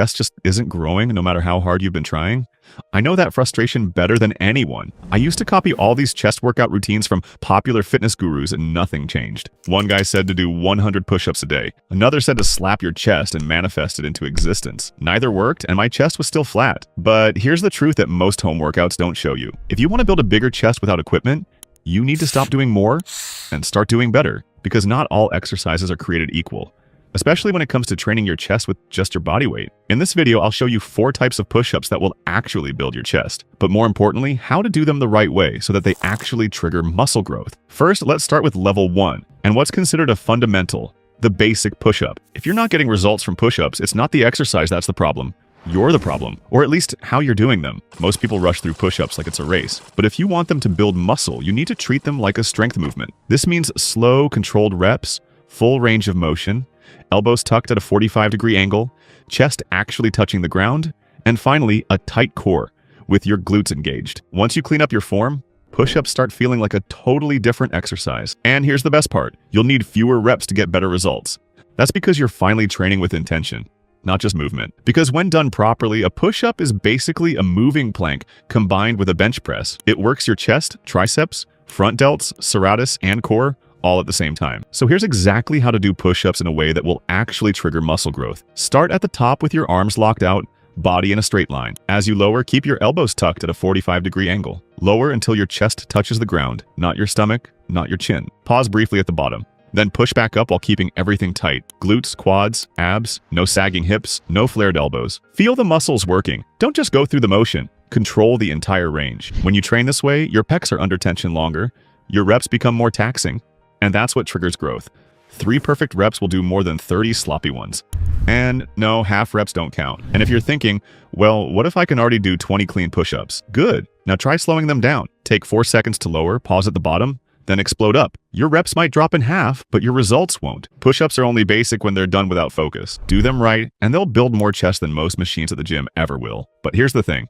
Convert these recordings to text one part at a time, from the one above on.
chest just isn't growing no matter how hard you've been trying? I know that frustration better than anyone. I used to copy all these chest workout routines from popular fitness gurus and nothing changed. One guy said to do 100 push-ups a day. Another said to slap your chest and manifest it into existence. Neither worked and my chest was still flat. But here's the truth that most home workouts don't show you. If you want to build a bigger chest without equipment, you need to stop doing more and start doing better, because not all exercises are created equal, especially when it comes to training your chest with just your body weight. In this video, I'll show you 4 types of push-ups that will actually build your chest, but more importantly, how to do them the right way so that they actually trigger muscle growth. First, let's start with level 1, and what's considered a fundamental, the basic push-up. If you're not getting results from push-ups, it's not the exercise that's the problem. You're the problem, or at least how you're doing them. Most people rush through push-ups like it's a race, but if you want them to build muscle, you need to treat them like a strength movement. This means slow, controlled reps, full range of motion, elbows tucked at a 45-degree angle, chest actually touching the ground, and finally, a tight core with your glutes engaged. Once you clean up your form, push-ups start feeling like a totally different exercise. And here's the best part, you'll need fewer reps to get better results. That's because you're finally training with intention, not just movement. Because when done properly, a push-up is basically a moving plank combined with a bench press. It works your chest, triceps, front delts, serratus, and core all at the same time. So here's exactly how to do push-ups in a way that will actually trigger muscle growth. Start at the top with your arms locked out, body in a straight line. As you lower, keep your elbows tucked at a 45-degree angle. Lower until your chest touches the ground, not your stomach, not your chin. Pause briefly at the bottom. Then push back up while keeping everything tight. Glutes, quads, abs, no sagging hips, no flared elbows. Feel the muscles working. Don't just go through the motion. Control the entire range. When you train this way, your pecs are under tension longer, your reps become more taxing, and that's what triggers growth. 3 perfect reps will do more than 30 sloppy ones. And no, half reps don't count. And if you're thinking, well, what if I can already do 20 clean push-ups? Good. Now try slowing them down. Take 4 seconds to lower, pause at the bottom, then explode up. Your reps might drop in half, but your results won't. Push-ups are only basic when they're done without focus. Do them right, and they'll build more chest than most machines at the gym ever will. But here's the thing.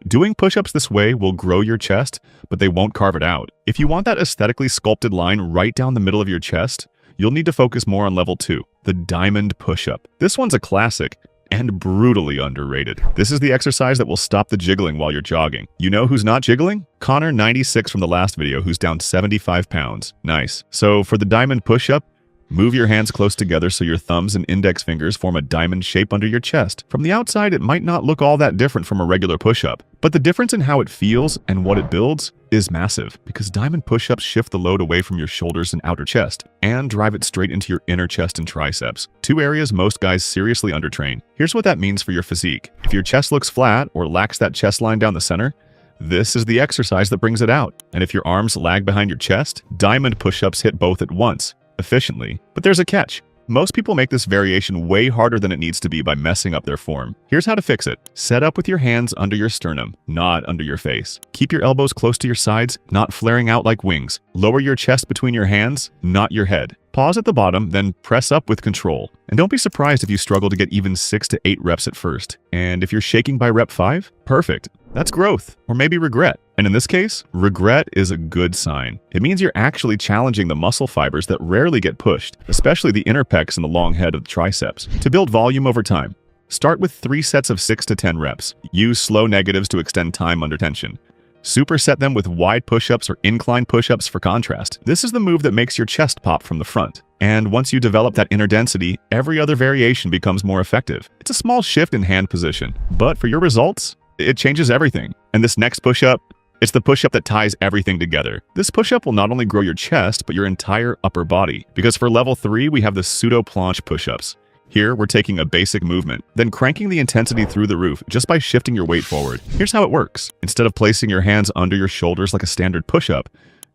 Doing push-ups this way will grow your chest, but they won't carve it out. If you want that aesthetically sculpted line right down the middle of your chest, you'll need to focus more on level 2, the diamond push-up. This one's a classic and brutally underrated. This is the exercise that will stop the jiggling while you're jogging. You know who's not jiggling? Connor 96 from the last video, who's down 75 pounds. Nice. So for the diamond push-up, move your hands close together so your thumbs and index fingers form a diamond shape under your chest. From the outside, it might not look all that different from a regular push-up, but the difference in how it feels and what it builds is massive, because diamond push-ups shift the load away from your shoulders and outer chest and drive it straight into your inner chest and triceps, 2 areas most guys seriously undertrain. Here's what that means for your physique. If your chest looks flat or lacks that chest line down the center, this is the exercise that brings it out. And if your arms lag behind your chest, diamond push-ups hit both at once, efficiently. But there's a catch. Most people make this variation way harder than it needs to be by messing up their form. Here's how to fix it. Set up with your hands under your sternum, not under your face. Keep your elbows close to your sides, not flaring out like wings. Lower your chest between your hands, not your head. Pause at the bottom, then press up with control. And don't be surprised if you struggle to get even 6 to 8 reps at first. And if you're shaking by rep 5, perfect. That's growth, or maybe regret. And in this case, regret is a good sign. It means you're actually challenging the muscle fibers that rarely get pushed, especially the inner pecs and the long head of the triceps. To build volume over time, start with 3 sets of 6 to 10 reps. Use slow negatives to extend time under tension. Superset them with wide push-ups or incline push-ups for contrast. This is the move that makes your chest pop from the front. And once you develop that inner density, every other variation becomes more effective. It's a small shift in hand position, but for your results, it changes everything. And this next push-up, it's the push-up that ties everything together. This push-up will not only grow your chest, but your entire upper body. Because for level 3, we have the pseudo planche push-ups. Here, we're taking a basic movement, then cranking the intensity through the roof just by shifting your weight forward. Here's how it works. Instead of placing your hands under your shoulders like a standard push-up,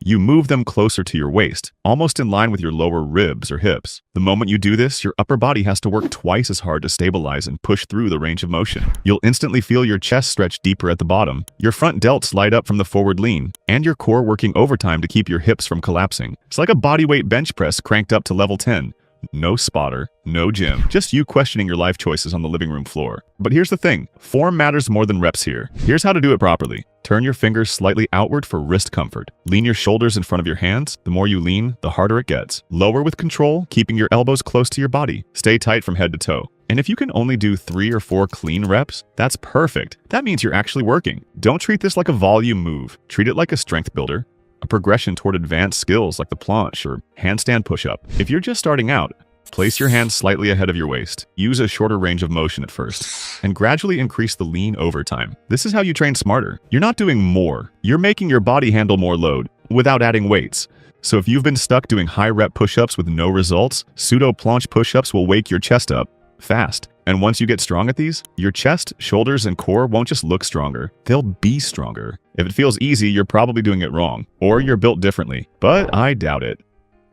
you move them closer to your waist, almost in line with your lower ribs or hips. The moment you do this, your upper body has to work twice as hard to stabilize and push through the range of motion. You'll instantly feel your chest stretch deeper at the bottom, your front delts light up from the forward lean, and your core working overtime to keep your hips from collapsing. It's like a bodyweight bench press cranked up to level 10. No spotter, no gym, just you questioning your life choices on the living room floor. But here's the thing, form matters more than reps here. Here's how to do it properly. Turn your fingers slightly outward for wrist comfort. Lean your shoulders in front of your hands. The more you lean, the harder it gets. Lower with control, keeping your elbows close to your body. Stay tight from head to toe. And if you can only do 3 or 4 clean reps, that's perfect. That means you're actually working. Don't treat this like a volume move. Treat it like a strength builder, a progression toward advanced skills like the planche or handstand push-up. If you're just starting out, place your hands slightly ahead of your waist. Use a shorter range of motion at first, and gradually increase the lean over time. This is how you train smarter. You're not doing more. You're making your body handle more load without adding weights. So if you've been stuck doing high-rep push-ups with no results, pseudo planche push-ups will wake your chest up fast. And once you get strong at these, your chest, shoulders, and core won't just look stronger, they'll be stronger. If it feels easy, you're probably doing it wrong, or you're built differently, but I doubt it.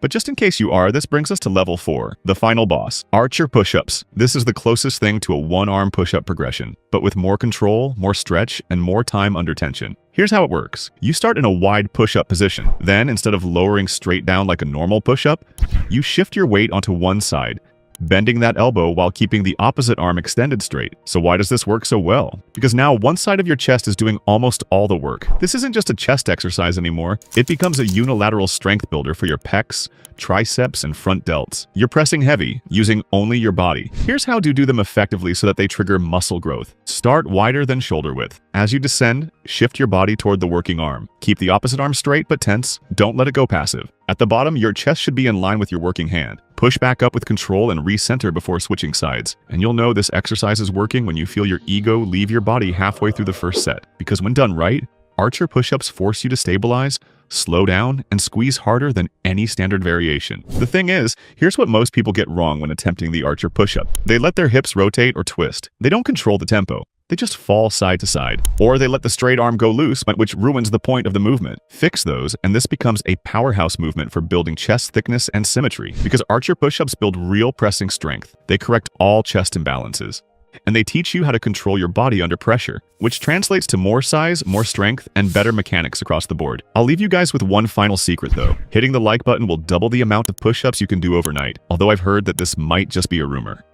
But just in case you are, this brings us to level 4, the final boss, archer push-ups. This is the closest thing to a one-arm push-up progression, but with more control, more stretch, and more time under tension. Here's how it works. You start in a wide push-up position. Then, instead of lowering straight down like a normal push-up, you shift your weight onto one side, bending that elbow while keeping the opposite arm extended straight. So why does this work so well? Because now one side of your chest is doing almost all the work. This isn't just a chest exercise anymore. It becomes a unilateral strength builder for your pecs, triceps, and front delts. You're pressing heavy, using only your body. Here's how to do them effectively so that they trigger muscle growth. Start wider than shoulder width. As you descend, shift your body toward the working arm. Keep the opposite arm straight but tense. Don't let it go passive. At the bottom, your chest should be in line with your working hand. Push back up with control and recenter before switching sides. And you'll know this exercise is working when you feel your ego leave your body halfway through the first set. Because when done right, archer push-ups force you to stabilize, slow down, and squeeze harder than any standard variation. The thing is, here's what most people get wrong when attempting the archer push-up. They let their hips rotate or twist. They don't control the tempo. They just fall side to side. Or they let the straight arm go loose, which ruins the point of the movement. Fix those, and this becomes a powerhouse movement for building chest thickness and symmetry. Because archer push-ups build real pressing strength. They correct all chest imbalances. And they teach you how to control your body under pressure, which translates to more size, more strength, and better mechanics across the board. I'll leave you guys with one final secret though. Hitting the like button will double the amount of push-ups you can do overnight, although I've heard that this might just be a rumor.